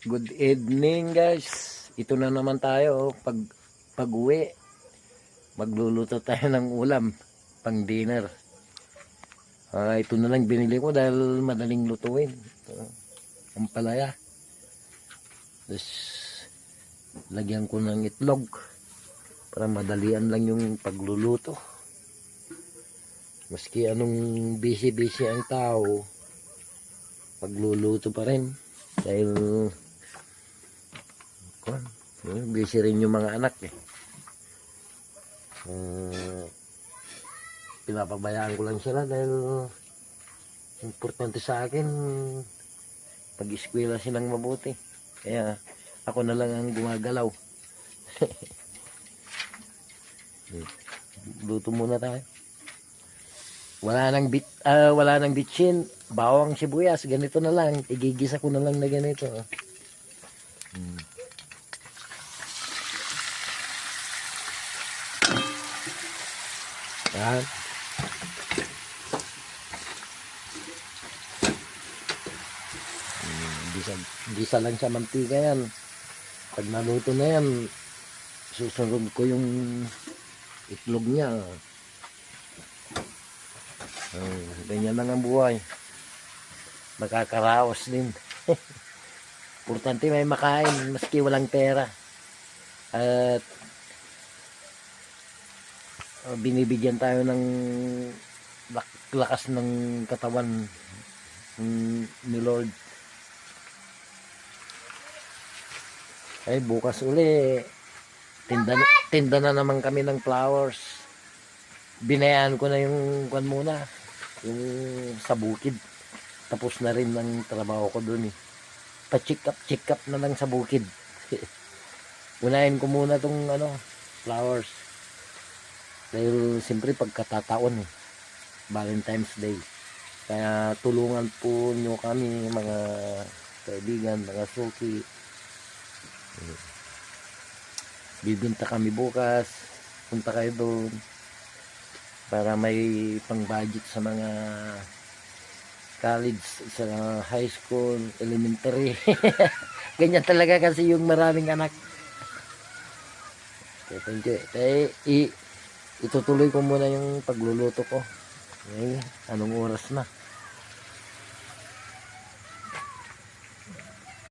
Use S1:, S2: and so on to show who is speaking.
S1: Good evening guys. Ito na naman tayo pag-uwi. Magluluto tayo ng ulam pang dinner. Ito na lang binili ko dahil madaling lutuin. Ito, ang palaya. Tapos lagyan ko ng itlog para madalian lang yung pagluluto. Maski anong busy ang tao, pagluluto pa rin dahil busy rin yung mga anak eh. Pinapabayaan ko lang sila dahil importante sa akin pag-eskwela silang mabuti. Kaya ako na lang ang gumagalaw. Luto muna tayo. Wala nang bitchin, bawang sibuyas, ganito na lang. Igigisa ko na lang na ganito. Yan. Gisa lang sa mantika yan. Pag naluto na yan, susunod ko yung itlog niya. Ganyan lang ang buhay. Makakaraos din. Importante may makain maski walang pera. At binibigyan tayo ng lakas ng katawan ni Lord. Ay bukas uli tinda na naman kami ng flowers. Binayaan ko na yung kwan muna, yung sa bukid. Tapos na rin ang trabaho ko dun eh. Pa-check up na lang sa bukid. Unahin ko muna tong flowers. Dahil siyempre pagkatataon eh, Valentine's Day. Kaya tulungan po nyo kami mga kaibigan, mga suki. Bibinta kami bukas. Punta kayo doon para may pang budget sa mga college, sa high school, elementary. Ganyan talaga kasi yung maraming anak. Okay, thank you. Itutuloy ko muna yung pagluluto ko. Okay, anong oras na?